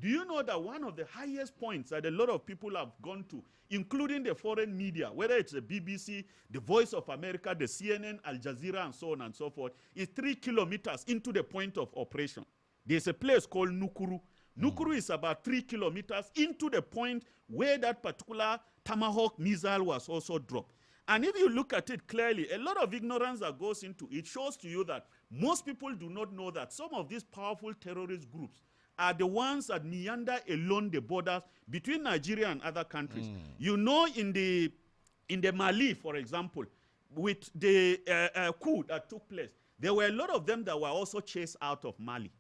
Do you know that one of the highest points that a lot of people have gone to, including the foreign media, whether it's the BBC, the Voice of America, the CNN, Al Jazeera, and so on and so forth, is 3 kilometers into the point of operation. There's a place called Nukuru. Nukuru is about 3 kilometers into the point where that particular Tomahawk missile was also dropped. And if you look at it clearly, a lot of ignorance that goes into it shows to you that most people do not know that some of these powerful terrorist groups are the ones that meander along the borders between Nigeria and other countries. You know, in the Mali, for example, with the coup that took place, there were a lot of them that were also chased out of Mali,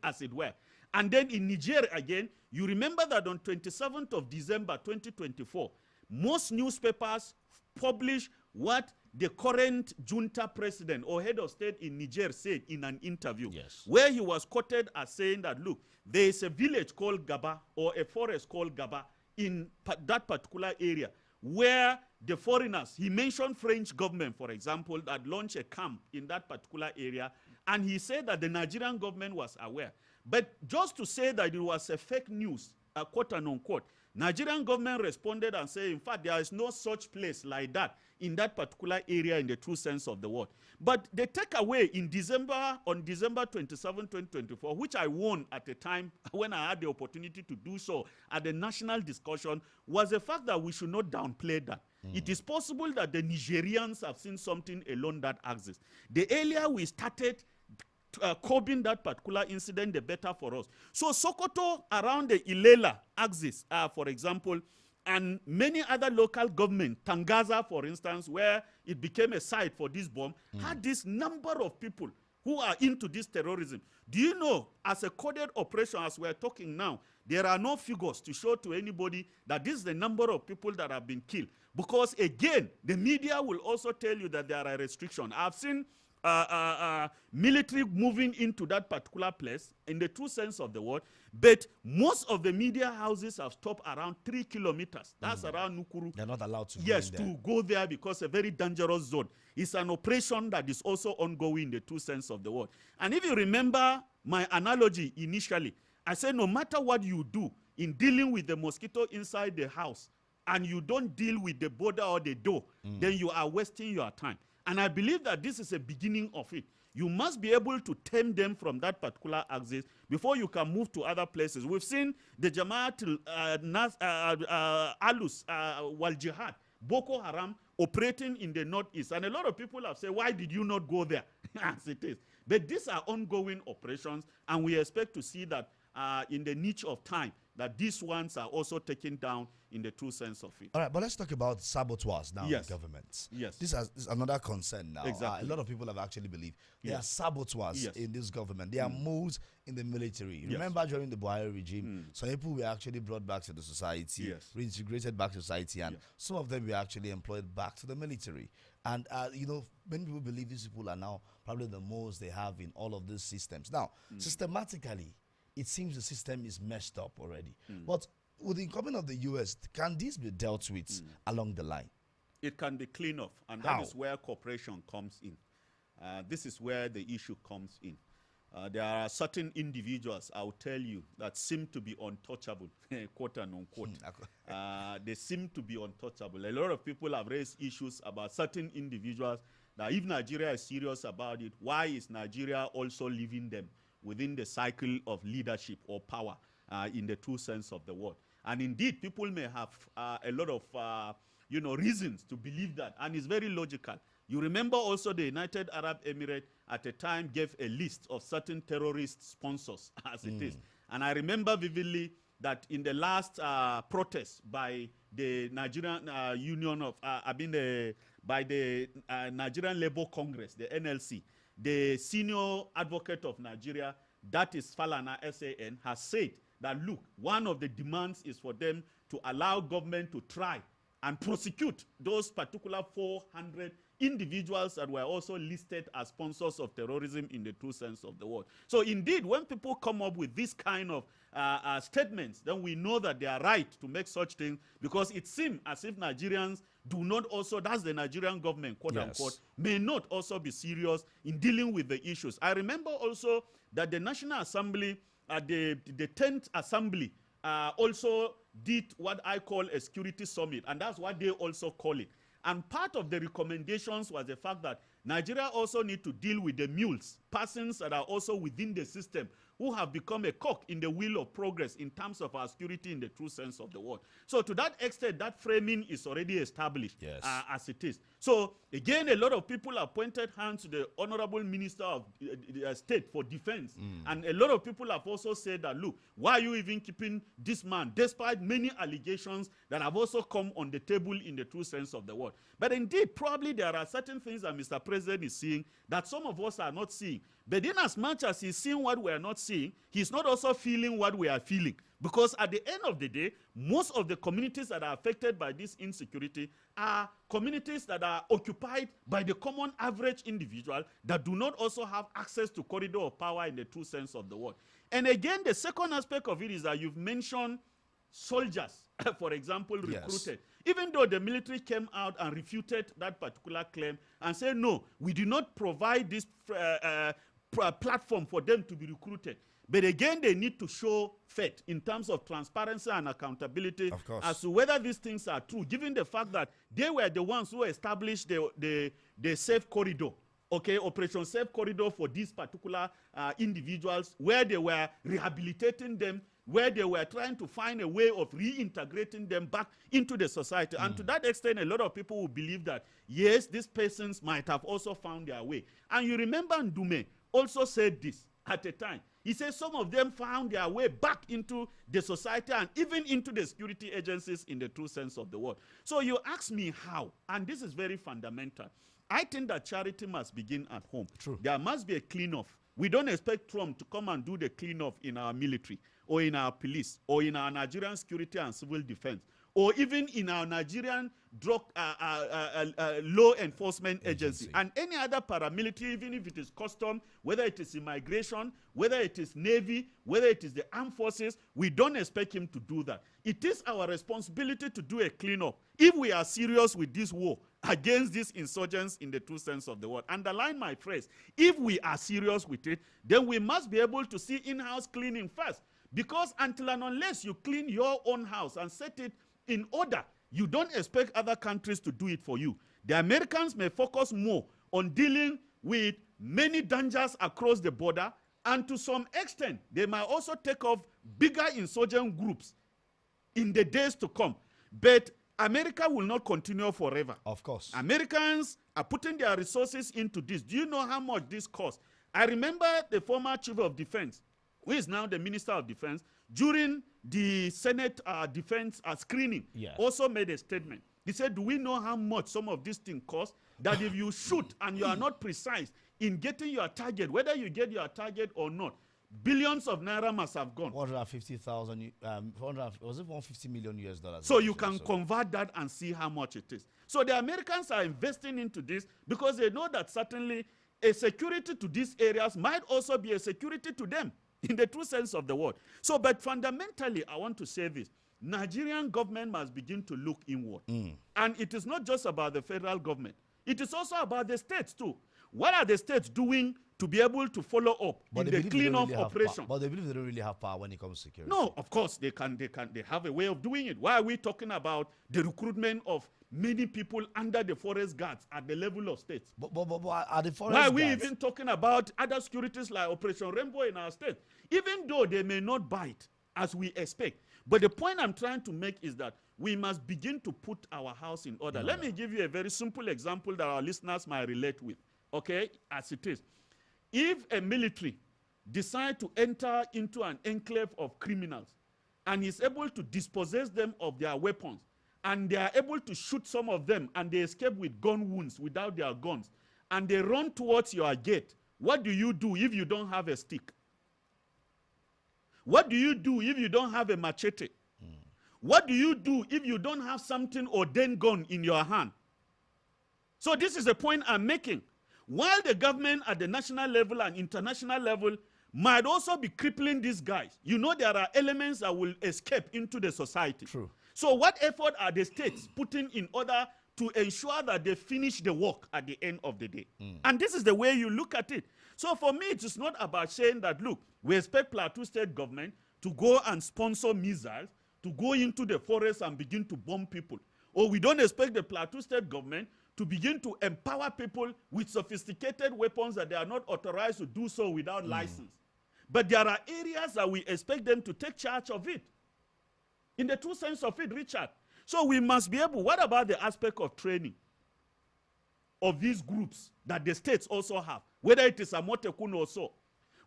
as it were. And then in Niger again, you remember that on 27th of December 2024, most newspapers published what the current junta president or head of state in Niger said in an interview, where he was quoted as saying that, look, there is a village called Gaba or a forest called Gaba in that particular area where the foreigners, he mentioned French government, for example, that launched a camp in that particular area, and he said that the Nigerian government was aware. But just to say that it was a fake news, quote and unquote, Nigerian government responded and said, in fact, there is no such place like that in that particular area in the true sense of the word. But the takeaway on December 27, 2024, which I won at the time when I had the opportunity to do so at the national discussion, was the fact that we should not downplay that. It is possible that the Nigerians have seen something along that axis. The earlier we started curbing that particular incident, the better for us. So Sokoto around the Ilela axis, for example, and many other local governments, Tangaza, for instance, where it became a site for this bomb, had this number of people who are into this terrorism. Do you know, as a coded operation, as we're talking now, there are no figures to show to anybody that this is the number of people that have been killed. Because again, the media will also tell you that there are restrictions. I've seen military moving into that particular place in the true sense of the word, but most of the media houses have stopped around 3 kilometers. That's around Nukuru. They're not allowed to go there because a very dangerous zone. It's an operation that is also ongoing in the true sense of the word. And if you remember my analogy initially, I said no matter what you do in dealing with the mosquito inside the house and you don't deal with the border or the door, then you are wasting your time. And I believe that this is a beginning of it. You must be able to tame them from that particular axis before you can move to other places. We've seen the Jamaat Alus Wal Jihad, Boko Haram, operating in the northeast. And a lot of people have said, why did you not go there? As it is. But these are ongoing operations, and we expect to see that in the niche of time, that these ones are also taken down in the true sense of it. All right, but let's talk about saboteurs now in government. Yes. This is another concern now. Exactly. A lot of people have actually believed there are saboteurs in this government. There are moves in the military. Remember during the Buhari regime, some people were actually brought back to the society, reintegrated back to society, and some of them were actually employed back to the military. And, you know, many people believe these people are now probably the most they have in all of these systems. Now, systematically, it seems the system is messed up already. But with the coming of the U.S., can this be dealt with along the line? It can be cleaned up, and that is where cooperation comes in. This is where the issue comes in. There are certain individuals, I'll tell you, that seem to be untouchable, quote and unquote. They seem to be untouchable. A lot of people have raised issues about certain individuals that if Nigeria is serious about it, why is Nigeria also leaving them within the cycle of leadership or power in the true sense of the word? And indeed, people may have a lot of reasons to believe that, and it's very logical. You remember also the United Arab Emirates at the time gave a list of certain terrorist sponsors, as it is. And I remember vividly that in the last protest by the Nigerian Union of, by the Nigerian Labour Congress, the NLC, the senior advocate of Nigeria, that is Falana SAN, has said that, look, one of the demands is for them to allow government to try and prosecute those particular 400 individuals that were also listed as sponsors of terrorism in the true sense of the word. So indeed, when people come up with this kind of statements, then we know that they are right to make such things, because it seems as if Nigerians do not also, that's the Nigerian government, quote unquote, may not also be serious in dealing with the issues. I remember also that the National Assembly the 10th Assembly also did what I call a security summit, and that's what they also call it. And part of the recommendations was the fact that Nigeria also need to deal with the mules, persons that are also within the system, who have become a cog in the wheel of progress in terms of our security in the true sense of the word. So to that extent, that framing is already established as it is. So again, a lot of people have pointed hands to the Honorable Minister of State for Defense. And a lot of people have also said that, look, why are you even keeping this man, despite many allegations that have also come on the table in the true sense of the word. But indeed, probably there are certain things that Mr. President is seeing that some of us are not seeing. But in as much as he's seeing what we are not seeing, he's not also feeling what we are feeling. Because at the end of the day, most of the communities that are affected by this insecurity are communities that are occupied by the common average individual that do not also have access to corridor of power in the true sense of the word. And again, the second aspect of it is that you've mentioned soldiers, for example, recruited. Even though the military came out and refuted that particular claim and said, no, we do not provide this platform for them to be recruited. But again, they need to show faith in terms of transparency and accountability as to whether these things are true, given the fact that they were the ones who established the safe corridor, Operation Safe Corridor for these particular individuals, where they were rehabilitating them, where they were trying to find a way of reintegrating them back into the society. And to that extent, a lot of people will believe that, yes, these persons might have also found their way. And you remember Ndume also said this at a time. He said some of them found their way back into the society and even into the security agencies in the true sense of the word. So you ask me how, and this is very fundamental. I think that charity must begin at home. True. There must be a clean-off. We don't expect Trump to come and do the clean-off in our military or in our police or in our Nigerian security and civil defense or even in our Nigerian drug law enforcement agency and any other paramilitary, even if it is custom, whether it is immigration, whether it is Navy, whether it is the armed forces, we don't expect him to do that. It is our responsibility to do a cleanup if we are serious with this war against these insurgents in the true sense of the word. Underline my phrase. If we are serious with it, then we must be able to see in-house cleaning first. Because until and unless you clean your own house and set it in order, you don't expect other countries to do it for you. The Americans may focus more on dealing with many dangers across the border, and to some extent, they might also take off bigger insurgent groups in the days to come. But America will not continue forever. Of course. Americans are putting their resources into this. Do you know how much this costs? I remember the former chief of defense, who is now the Minister of Defense, during the Senate defense screening, also made a statement. He said, do we know how much some of these things cost? That if you shoot and you are not precise in getting your target, whether you get your target or not, billions of naira must have gone. 150,000, was it 150 million US dollars? So you can convert that and see how much it is. So the Americans are investing into this because they know that certainly a security to these areas might also be a security to them in the true sense of the word. So, but fundamentally, I want to say this. Nigerian government must begin to look inward. And it is not just about the federal government. It is also about the states too. What are the states doing to be able to follow up in the cleanup operation? But they believe they don't really have power when it comes to security. No, of course they have a way of doing it. Why are we talking about the recruitment of many people under the forest guards at the level of states? But are the forest Why are guards, we even talking about other securities like Operation Rainbow in our state? Even though they may not bite as we expect. But the point I'm trying to make is that we must begin to put our house in order. Let me give you a very simple example that our listeners might relate with, as it is. If a military decides to enter into an enclave of criminals and is able to dispossess them of their weapons, and they are able to shoot some of them and they escape with gun wounds without their guns, and they run towards your gate, what do you do if you don't have a stick? What do you do if you don't have a machete? What do you do if you don't have something ordained gun in your hand? So this is the point I'm making. While the government at the national level and international level might also be crippling these guys, you know there are elements that will escape into the society. True. So what effort are the states putting in order to ensure that they finish the work at the end of the day? And this is the way you look at it. So for me, it is not about saying that, look, we expect Plateau State government to go and sponsor missiles, to go into the forest and begin to bomb people. Or we don't expect the Plateau State government to begin to empower people with sophisticated weapons that they are not authorized to do so without license. But there are areas that we expect them to take charge of it. In the true sense of it, Richard. So we must be able, what about the aspect of training of these groups that the states also have, whether it is a Motekun or so?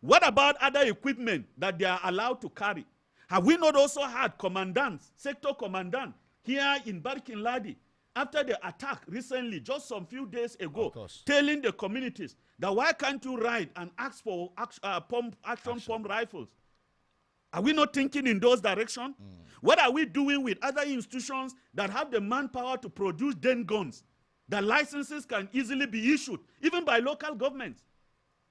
What about other equipment that they are allowed to carry? Have we not also had commandants, sector commandant here in Barkin Ladi, after the attack recently, just some few days ago, telling the communities that why can't you ride and ask for action pump rifles? Are we not thinking in those directions? What are we doing with other institutions that have the manpower to produce den guns? The licenses can easily be issued, even by local governments.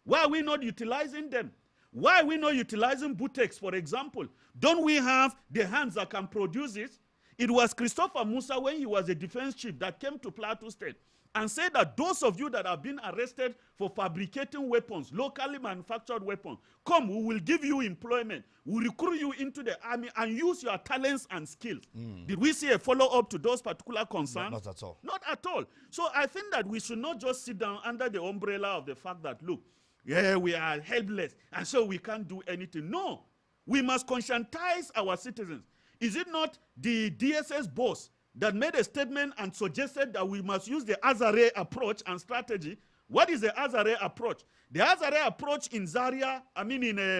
Why are we not utilizing them? Why are we not utilizing Butex, for example? Don't we have the hands that can produce it? It was Christopher Musa, when he was a defense chief, that came to Plateau State and said that those of you that have been arrested for fabricating weapons, locally manufactured weapons, come, we will give you employment. We'll recruit you into the army and use your talents and skills. Did we see a follow-up to those particular concerns? Not at all. Not at all. So I think that we should not just sit down under the umbrella of the fact that, look, yeah, we are helpless, and so we can't do anything. No. We must conscientize our citizens. Is it not the DSS boss that made a statement and suggested that we must use the Azare approach and strategy? What is the Azare approach? The Azare approach in Zaria, in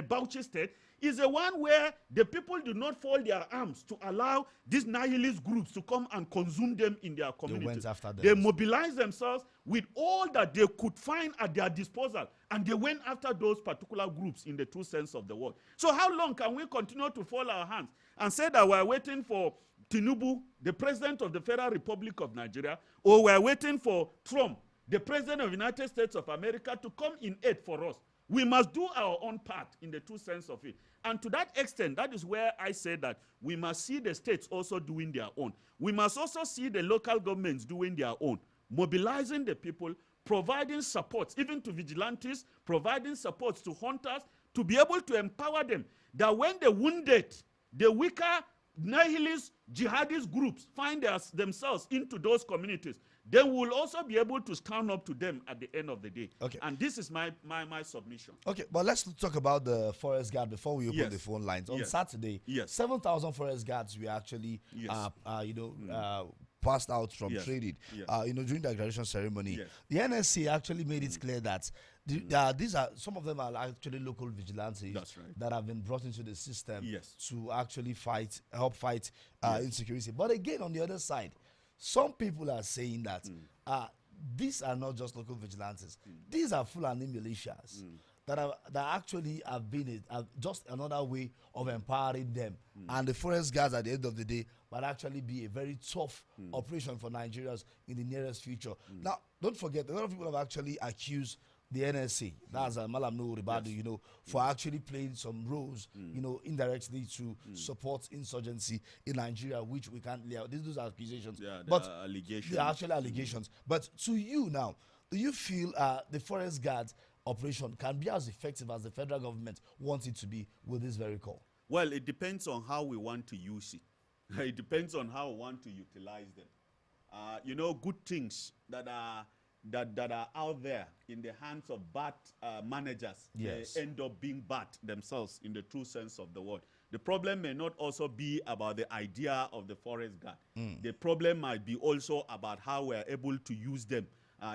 Bauchi State, is the one where the people do not fold their arms to allow these nihilist groups to come and consume them in their community. They went after them. They mobilized themselves with all that they could find at their disposal, and they went after those particular groups in the true sense of the word. So how long can we continue to fold our hands and say that we're waiting for Tinubu, the president of the Federal Republic of Nigeria, or we're waiting for Trump, the president of the United States of America, to come in aid for us? We must do our own part in the true sense of it. And to that extent, that is where I say that we must see the states also doing their own. We must also see the local governments doing their own, mobilizing the people, providing supports, even to vigilantes, providing supports to hunters, to be able to empower them, that when the wounded, the weaker, nihilist, jihadist groups find themselves into those communities, then we will also be able to stand up to them at the end of the day. Okay. And this is my submission. Okay, but let's talk about the forest guard before we open the phone lines. On Saturday, 7,000 forest guards were actually, passed out from training. During the graduation ceremony, the NSC actually made it clear that these are, some of them are actually local vigilantes that have been brought into the system to actually help fight insecurity. But again, on the other side, some people are saying that these are not just local vigilantes. These are Fulani militias that actually have been just another way of empowering them. And the forest guards at the end of the day might actually be a very tough operation for Nigerians in the nearest future. Now, don't forget, a lot of people have actually accused the NSC, that's Malam Nuhu Ribadu, for actually playing some roles, indirectly to support insurgency in Nigeria, which we can't lay out. These are accusations. But allegations. They are actually allegations. But to you now, do you feel the forest guards operation can be as effective as the federal government wants it to be with this very call? Well, it depends on how we want to use it. It depends on how we want to utilize them. Good things that are out there in the hands of bad managers, they end up being bad themselves in the true sense of the word. The problem may not also be about the idea of the forest guard. The problem might be also about how we're able to use them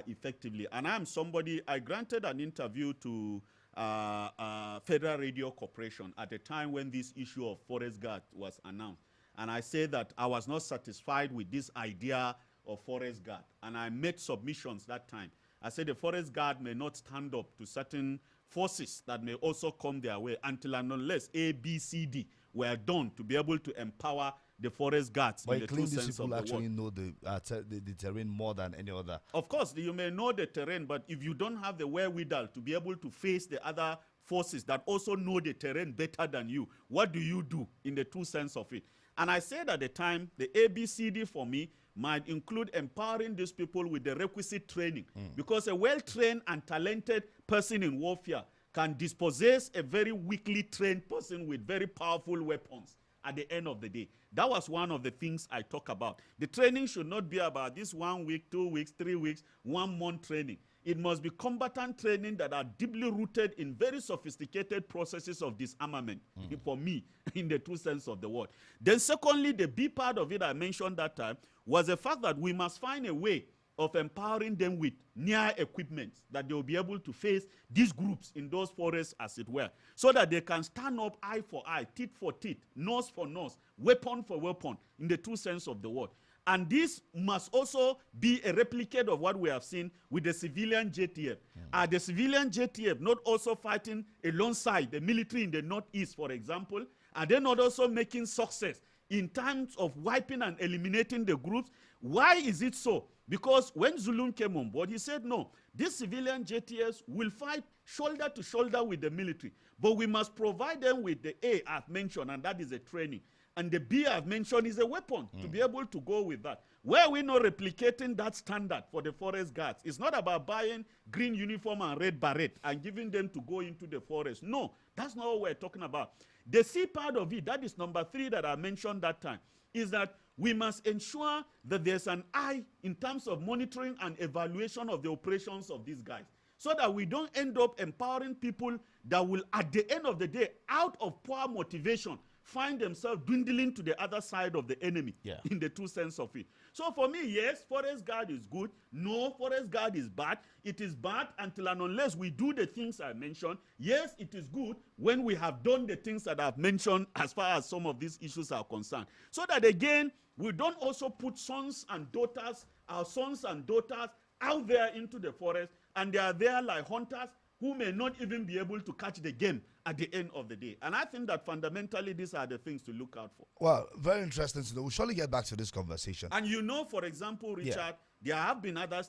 effectively. And I granted an interview to Federal Radio Corporation at the time when this issue of forest guard was announced. And I said that I was not satisfied with this idea of forest guard. And I made submissions that time. I said the forest guard may not stand up to certain forces that may also come their way until and unless A, B, C, D were done to be able to empower the forest guards in the true sense of the word. But actually know the terrain more than any other. Of course, you may know the terrain, but if you don't have the wherewithal to be able to face the other forces that also know the terrain better than you, what do you do in the true sense of it? And I said at the time, the ABCD for me might include empowering these people with the requisite training. Because a well-trained and talented person in warfare can dispossess a very weakly trained person with very powerful weapons at the end of the day. That was one of the things I talk about. The training should not be about this 1 week, 2 weeks, 3 weeks, 1 month training. It must be combatant training that are deeply rooted in very sophisticated processes of disarmament, for me, in the true sense of the word. Then secondly, the B part of it I mentioned that time was the fact that we must find a way of empowering them with near equipment that they will be able to face these groups in those forests, as it were, so that they can stand up eye for eye, teeth for teeth, nose for nose, weapon for weapon, in the true sense of the word. And this must also be a replicate of what we have seen with the civilian JTF. Are the civilian JTF not also fighting alongside the military in the northeast, for example? Are they not also making success in terms of wiping and eliminating the groups? Why is it so? Because when Zulum came on board, he said, no, these civilian JTFs will fight shoulder to shoulder with the military, but we must provide them with the A I've mentioned, and that is a training. And the B I've mentioned is a weapon to be able to go with that. Where we're not replicating that standard for the forest guards, it's not about buying green uniform and red beret and giving them to go into the forest. No, that's not what we're talking about. The C part of it, that is number 3 that I mentioned that time, is that we must ensure that there's an eye in terms of monitoring and evaluation of the operations of these guys, so that we don't end up empowering people that will, at the end of the day, out of poor motivation, find themselves dwindling to the other side of the enemy, in the true sense of it. So for me, yes, forest guard is good. No, forest guard is bad. It is bad until and unless we do the things I mentioned. Yes, it is good when we have done the things that I've mentioned as far as some of these issues are concerned. So that again, we don't also put our sons and daughters out there into the forest, and they are there like hunters who may not even be able to catch the game at the end of the day. And I think that fundamentally these are the things to look out for. Well, very interesting to know. We'll surely get back to this conversation. And you know, for example, Richard, there have been other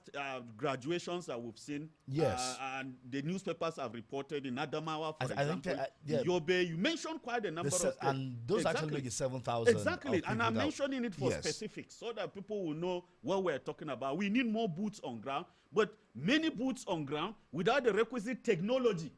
graduations that we've seen. Yes. And the newspapers have reported in Adamawa, for example, in Yobe. You mentioned quite a number of things. And those actually make it 7,000. Exactly. And I'm mentioning it for specifics so that people will know what we're talking about. We need more boots on ground, but many boots on ground without the requisite technology.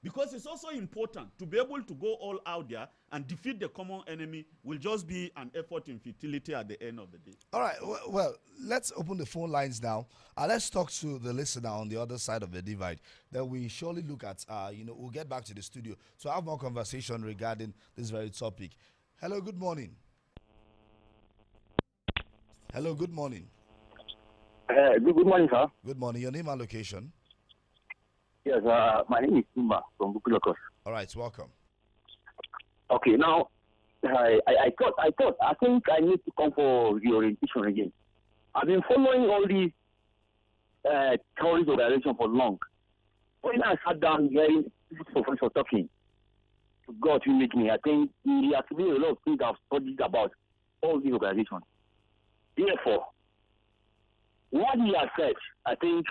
Because it's also important to be able to go all out there and defeat the common enemy will just be an effort in futility at the end of the day. All right. Well, let's open the phone lines now. Let's talk to the listener on the other side of the divide. Then we surely look at, we'll get back to the studio to have more conversation regarding this very topic. Hello, good morning. Hello, good morning. Good morning, sir. Good morning. Your name and location? Yes, my name is Simba from Bukulokos. All right, welcome. Okay, now I think I need to come for the orientation again. I've been following all these terrorist organizations for long. When I sat down hearing this professor talking, to God who make me, I think he has made a lot of things I've studied about all these organizations. Therefore, what he has said, I think,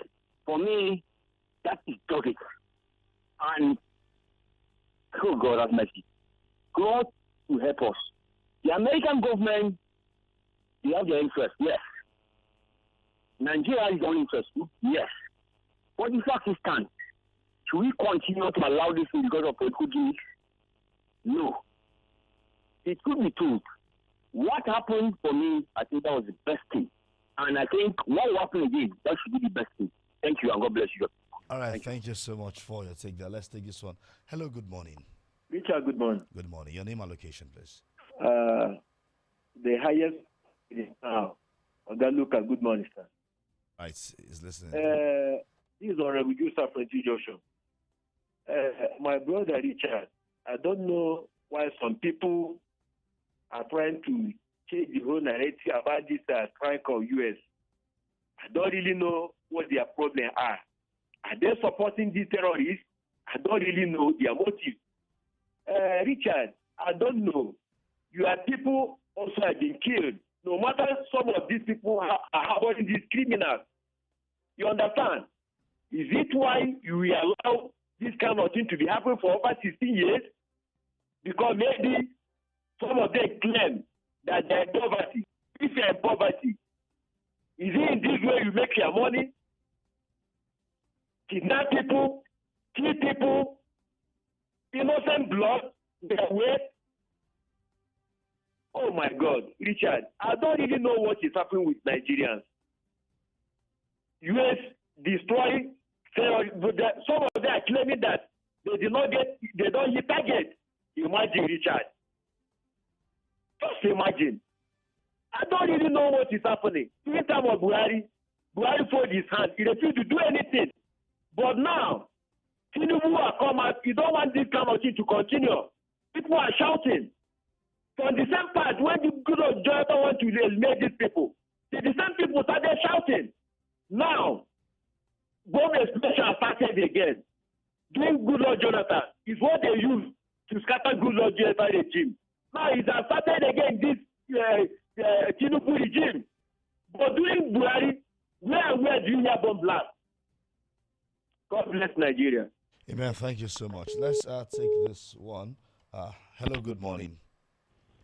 for me, that is dogged. And, oh God have mercy. God will help us. The American government, they have their interest, yes. Nigeria is their own interest, yes. But in Pakistan, should we continue to allow this because of political gimmicks? No. It could be true. What happened for me, I think that was the best thing. And I think what will happen again, that should be the best thing. Thank you, and God bless you. All right, thank you so much for your take there. Let's take this one. Hello, good morning. Richard, good morning. Good morning. Your name and location, please. The highest is now. Lucas, good morning, sir. All right, he's listening. This is Honorable Joseph from Joshua. My brother Richard, I don't know why some people are trying to change the whole narrative about this strike of U.S. I don't really know what their problems are. Are they supporting these terrorists? I don't really know their motive. Richard, I don't know. Your people also have been killed. No matter some of these people are harboring these criminals. You understand? Is it why you will allow this kind of thing to be happening for over 16 years? Because maybe some of them claim that they're in poverty. If you're in poverty, is it in this way you make your money? Kidnap people, kill people, innocent blood, their way. Oh my God, Richard, I don't really know what is happening with Nigerians. US destroy, some of them are claiming that they don't hit target. Imagine, Richard. Just imagine. I don't really know what is happening. In time of Buhari folded his hand. He refused to do anything. But now, Tinubu will come out. You don't want this kind of thing to continue. People are shouting. So on the same part, when the good of Jonathan want to eliminate these people, the same people started shouting. Now, Gomez special started again. Doing good Lord Jonathan is what they use to scatter good Lord Jonathan regime. Now it has started again this Tinubu regime. But during Buhari, where do you hear bomb blast? God bless Nigeria. Amen. Thank you so much. Let's take this one. Hello, good morning.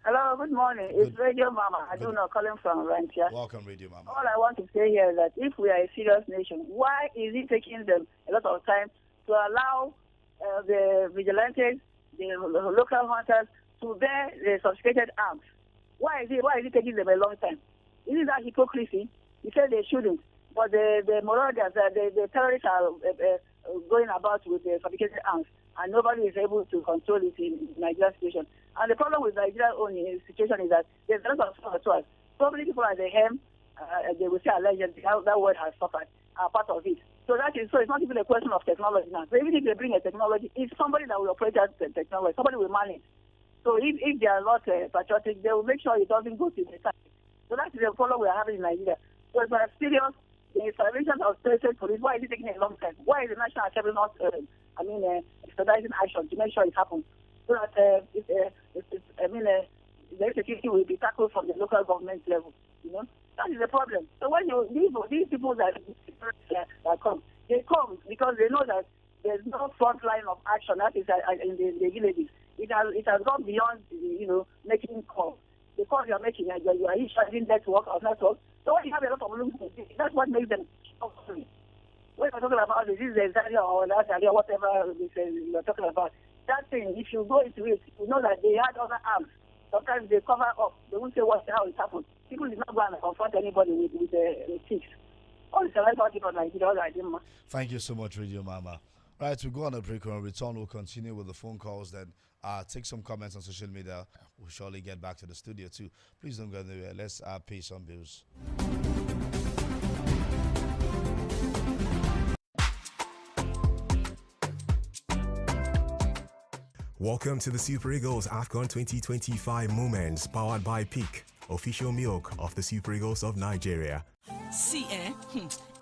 Hello, good morning. It's Radio Mama. I don't know, calling from Rantia. Welcome, Radio Mama. All I want to say here is that if we are a serious nation, why is it taking them a lot of time to allow the vigilantes, the local hunters, to bear the sophisticated arms? Why is it taking them a long time? Isn't that hypocrisy? You said they shouldn't, but the marauders, the terrorists are going about with the sophisticated arms, and nobody is able to control it in Nigeria's situation. And the problem with Nigeria's own situation is that there's a lot of us. So many people at the hem, they will say allegedly, that word has suffered, are part of it. So it's not even a question of technology now. So even if they bring a technology, it's somebody that will operate that technology, somebody will manage. So if they are not patriotic, they will make sure it doesn't go to the side. So that's the problem we are having in Nigeria. So it's very serious. The installation of state police, why is it taking a long time? Why is the National Assembly not, expediting action to make sure it happens? So that the security will be tackled from the local government level. You know, that is the problem. So when these people that come, they come because they know that there's no front line of action. That is in the villages. It has gone beyond making calls. The calls you are making, you are issuing network or network. So when you have a lot of looms, that's what makes them suffering. When we're talking about this is Zaria or that area, whatever you're talking about, that thing, if you go into it, you know that they had other arms. Sometimes they cover up. They won't say how it happened. People did not go and confront anybody with sticks. All the celebrities on Nigeria, Thank you so much, Radio Mama. Right, we'll go on a break. When we return, we'll continue with the phone calls. Then take some comments on social media. We'll surely get back to the studio too. Please don't go anywhere. Let's pay some bills. Welcome to the Super Eagles AFCON 2025 Moments, powered by Peak, official milk of the Super Eagles of Nigeria. See,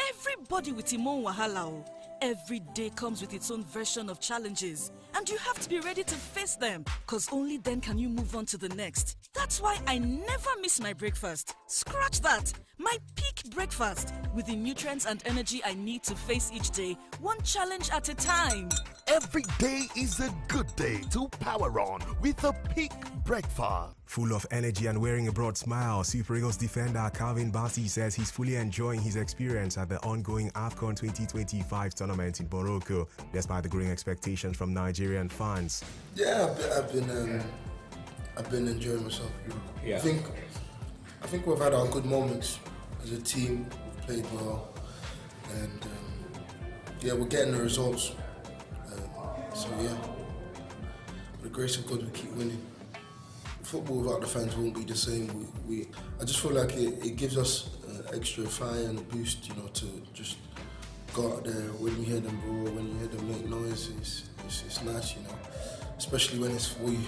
everybody with him own wahala. Every day comes with its own version of challenges, and you have to be ready to face them, because only then can you move on to the next. That's why I never miss my breakfast. Scratch that! My Peak breakfast, with the nutrients and energy I need to face each day, one challenge at a time. Every day is a good day to power on with a Peak breakfast. Full of energy and wearing a broad smile, Super Eagles defender Calvin Bassey says he's fully enjoying his experience at the ongoing AFCON 2025 tournament in Morocco, despite the growing expectations from Nigerian fans. Yeah, I've been enjoying myself. Yeah. I think we've had our good moments as a team. We've played well, and we're getting the results. So yeah, with the grace of God, we keep winning. Football without the fans won't be the same. I just feel like it gives us extra fire and a boost, to just go out there when you hear them roar, when you hear them make noise. It's nice, especially when it's for you.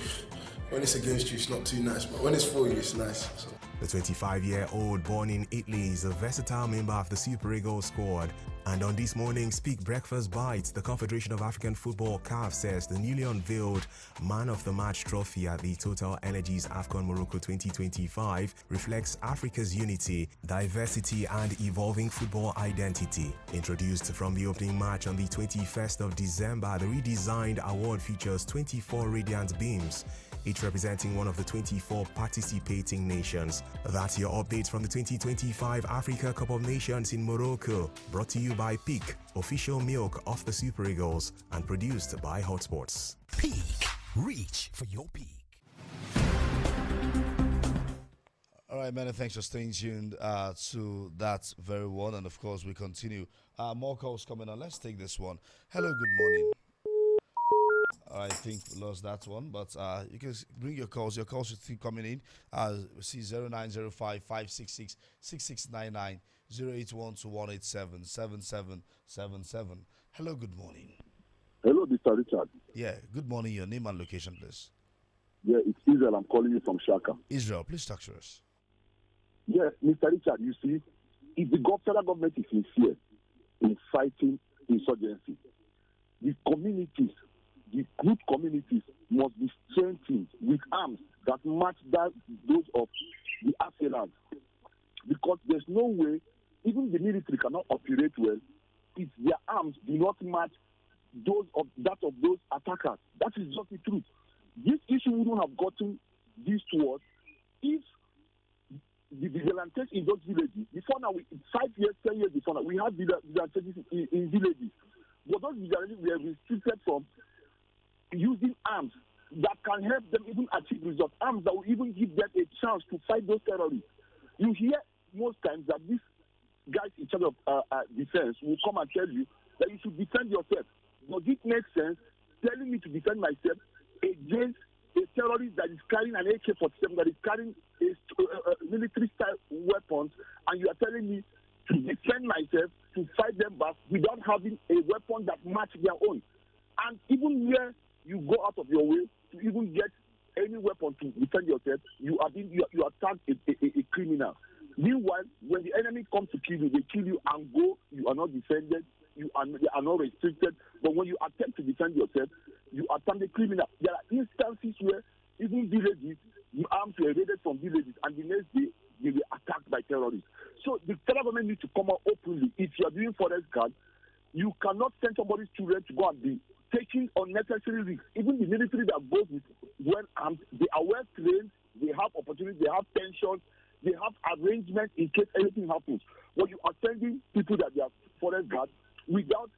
When it's against you, it's not too nice, but when it's for you, it's nice. So. The 25-year-old born in Italy is a versatile member of the Super Eagles squad. And on this morning's Peak Breakfast Bites, the Confederation of African Football (CAF) says the newly unveiled Man of the Match trophy at the Total Energies AFCON Morocco 2025 reflects Africa's unity, diversity and evolving football identity. Introduced from the opening match on the 21st of December, the redesigned award features 24 radiant beams, each representing one of the 24 participating nations. That's your update from the 2025 Africa Cup of Nations in Morocco, brought to you by Peak, official milk of the Super Eagles, and produced by Hot Sports. Peak. Reach for your peak. All right, many thanks for staying tuned to that very one. And of course, we continue. More calls coming on. Let's take this one. Hello, good morning. I think we lost that one, but you can bring your calls. Your calls should keep coming in. See 0905 566 6699 0812187 7777. Hello, good morning. Hello, Mr. Richard. Yeah, good morning. Your name and location, please. Yeah, it's Israel. I'm calling you from Shaka. Israel, please talk to us. Yes, Mr. Richard, you see, if the federal government is sincere in fighting insurgency, the communities, the group communities must be strengthened with arms that match those of the assailants. Because there's no way, even the military cannot operate well if their arms do not match those of those attackers. That is just the truth. This issue wouldn't have gotten this to us if the vigilantes in those villages, before now, 5 years, 10 years before now, we had vigilantes in villages. But those vigilantes were restricted from using arms that can help them even achieve results, arms that will even give them a chance to fight those terrorists. You hear most times that these guys in charge of defense will come and tell you that you should defend yourself. Does it make sense telling me to defend myself against a terrorist that is carrying an AK-47, that is carrying military-style weapons, and you are telling me to defend myself, to fight them back without having a weapon that matches their own? And even where you go out of your way to even get any weapon to defend yourself, you are tagged a criminal. Meanwhile, when the enemy comes to kill you, they kill you and go. You are not defended. They are not restricted. But when you attempt to defend yourself, you are termed a criminal. There are instances where even villages, the arms were raided from villages, and the next day they were attacked by terrorists. So the federal government needs to come out openly. If you are doing forest guard, you cannot send somebody's children to go and be taking unnecessary risks. Even the military that goes with well armed, they are well trained, they have opportunities, they have pensions, they have arrangements in case anything happens. When you are sending people that they are forest guards without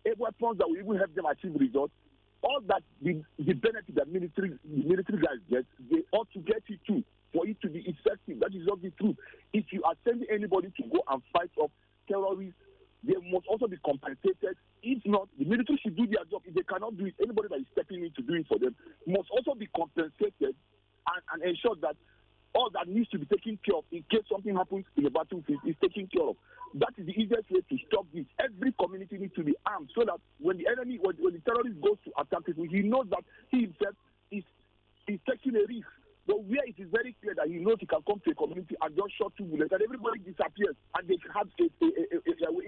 a weapons that will even help them achieve results, all that the benefit that the military guys get, they ought to get it too, for it to be effective. That is not the truth. If you are sending anybody to go and fight off terrorists, they must also be compensated. If not, the military should do their job. If they cannot do it, anybody that is stepping in to do it for them must also be compensated and ensure that all that needs to be taken care of in case something happens in the battlefield is taken care of. That is the easiest way to stop this. Every community needs to be armed so that when the enemy, when the terrorist goes to attack people, he knows that he himself is taking a risk. But where it is very clear that he knows he can come to a community and just shot 2 bullets and everybody disappears, and they have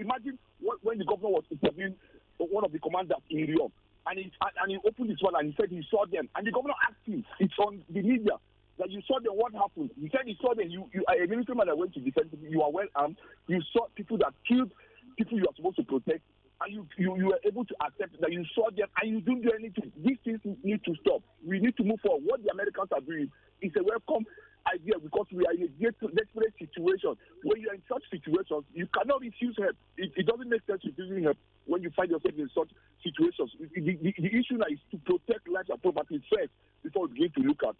imagine when the governor was interviewing one of the commanders in Rio, and he opened his mouth and he said he saw them, and the governor asked him, it's on the media, that you saw them, what happened? He said he saw them. You are a military man that went to defend people. You are well armed. You saw people that killed people you are supposed to protect, and you were able to accept that you saw them and you didn't do anything. These things need to stop. We need to move forward. What the Americans are doing is a welcome idea, because we are in a desperate situation. When you are in such situations, you cannot refuse help. It doesn't make sense refusing help when you find yourself in such situations. The issue now is to protect life and property first before we begin to look at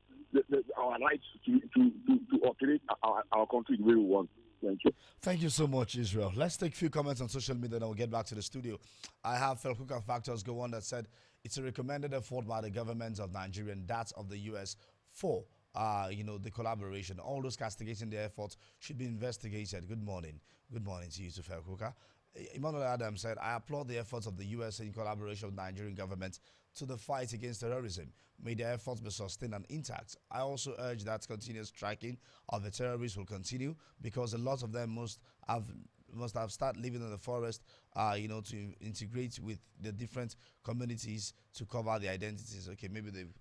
our rights to operate our country the way we want. Thank you. Thank you so much, Israel. Let's take a few comments on social media, then we'll get back to the studio. I have Felkuka Factors go on that said it's a recommended effort by the governments of Nigeria and that of the U.S. for the collaboration. All those castigating their efforts should be investigated. Good morning. Good morning to you, Felkuka. Emmanuel Adams said, I applaud the efforts of the U.S. in collaboration with the Nigerian government to the fight against terrorism. May their efforts be sustained and intact. I also urge that continuous tracking of the terrorists will continue, because a lot of them must have started living in the forest, to integrate with the different communities to cover their identities. Okay, maybe they've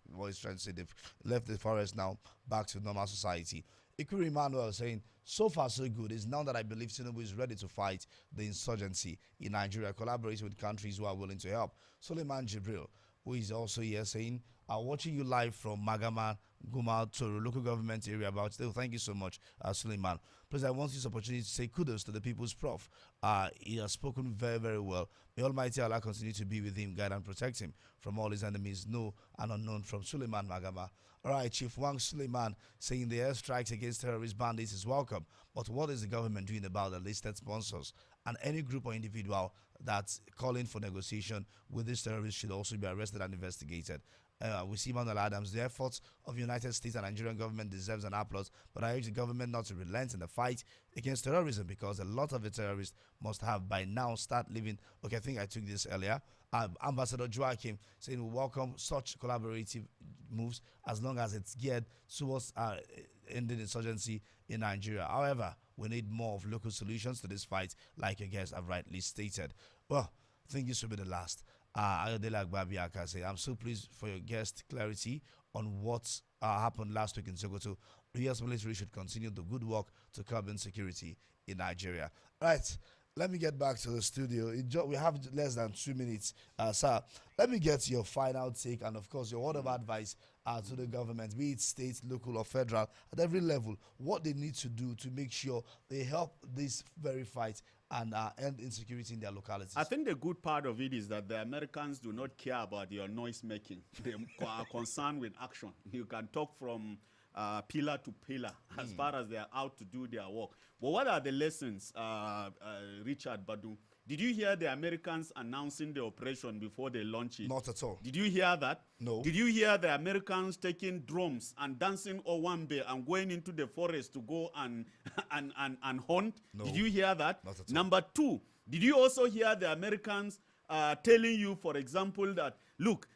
left the forest now, back to normal society. Ikuri Emmanuel saying, so far so good. It's now that I believe Tinubu is ready to fight the insurgency in Nigeria, collaborating with countries who are willing to help. Suleiman Jibril, who is also here, saying, I'm watching you live from Magama, Guma, to local government area about still. Thank you so much, Suleiman. Please, I want this opportunity to say kudos to the People's Prof. He has spoken very, very well. May Almighty Allah continue to be with him, guide and protect him from all his enemies, known and unknown, from Suleiman Magama. All right, Chief Wang Suleiman saying the airstrikes against terrorist bandits is welcome, but what is the government doing about the listed sponsors? And any group or individual that's calling for negotiation with these terrorists should also be arrested and investigated. We see Manuel Adams, the efforts of the United States and Nigerian government deserves an applause, but I urge the government not to relent in the fight against terrorism, because a lot of the terrorists must have by now start living. Okay, I think I took this earlier. Ambassador Joachim saying we welcome such collaborative moves as long as it's geared towards ending insurgency in Nigeria. However, we need more of local solutions to this fight, like your guests have rightly stated. Well, I think this will be the last. Ayodele Agbabiaka say, I'm so pleased for your guest clarity on what happened last week in Sokoto. The U.S. military should continue the good work to curb insecurity in Nigeria. Right, let me get back to the studio. We have less than 2 minutes. Sir, let me get your final take and, of course, your word of advice to the government, be it state, local, or federal, at every level, what they need to do to make sure they help this very fight and end insecurity in their localities. I think the good part of it is that the Americans do not care about your noise making. They are concerned with action. You can talk from pillar to pillar as far as they are out to do their work. But what are the lessons, Richard Badu? Did you hear the Americans announcing the operation before they launch it? Not at all. Did you hear that? No. Did you hear the Americans taking drums and dancing Owambe and going into the forest to go and hunt? No. Did you hear that? Not at all. Number two, did you also hear the Americans telling you, for example, that, look,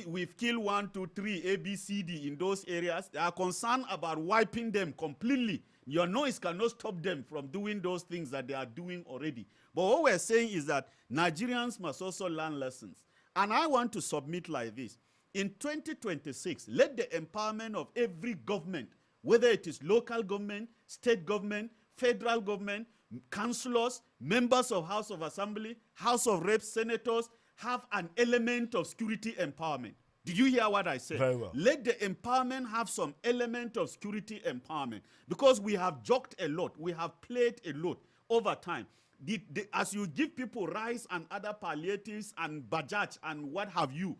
we've killed 1, 2, 3, A, B, C, D in those areas. They are concerned about wiping them completely. Your noise cannot stop them from doing those things that they are doing already. But what we're saying is that Nigerians must also learn lessons. And I want to submit like this. In 2026, let the empowerment of every government, whether it is local government, state government, federal government, councillors, members of House of Assembly, House of Reps, senators, have an element of security empowerment. Did you hear what I said? Very well. Let the empowerment have some element of security empowerment, because we have joked a lot. We have played a lot over time. As you give people rice and other palliatives and bajaj and what have you,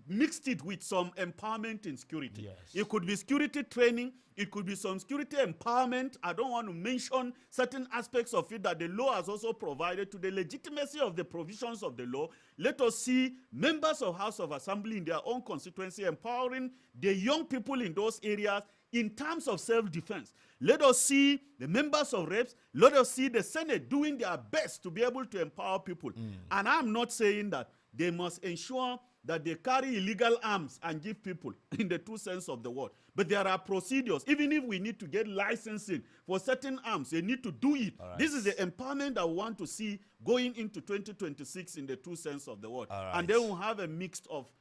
mixed it with some empowerment in security. Yes. It could be security training. It could be some security empowerment. I don't want to mention certain aspects of it that the law has also provided to the legitimacy of the provisions of the law. Let us see members of House of Assembly in their own constituency empowering the young people in those areas in terms of self-defense. Let us see the members of reps, let us see the Senate doing their best to be able to empower people. And I'm not saying that they must ensure that they carry illegal arms and give people in the true sense of the word. But there are procedures. Even if we need to get licensing for certain arms, they need to do it. Right. This is the empowerment that we want to see going into 2026 in the true sense of the word. Right. And then we'll have a mix of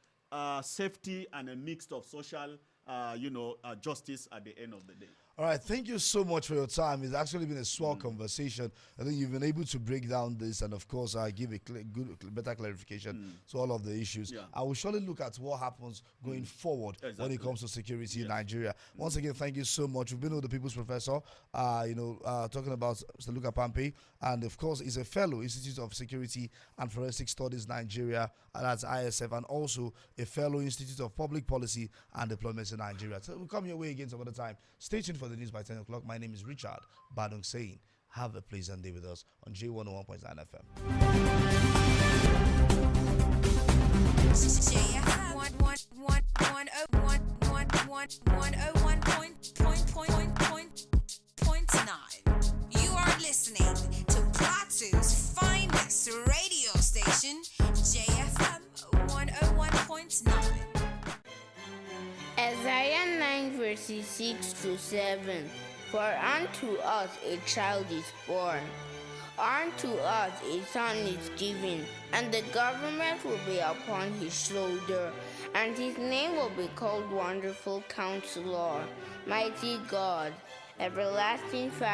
safety and a mix of social justice at the end of the day. All right, thank you so much for your time. It's actually been a swell conversation. I think you've been able to break down this and, of course, give a better clarification to all of the issues. Yeah. I will surely look at what happens going forward when it comes to security in Nigeria. Once again, thank you so much. We've been with the People's Professor, talking about Mr. Luka Pampe, and, of course, he's a fellow, Institute of Security and Forensic Studies Nigeria, and that's ISF, and also a fellow Institute of Public Policy and Diplomacy in Nigeria. So we'll come your way again some other time. Stay tuned for the news by 10 o'clock. My name is Richard Badung saying, have a pleasant day with us on J101.9 FM. You are listening to Plateau's finest radio station, JFM 101.9. 94.9. Isaiah 9 verses 6 to 7. For unto us a child is born, unto us a son is given, and the government will be upon his shoulder, and his name will be called Wonderful Counselor, Mighty God, Everlasting Father,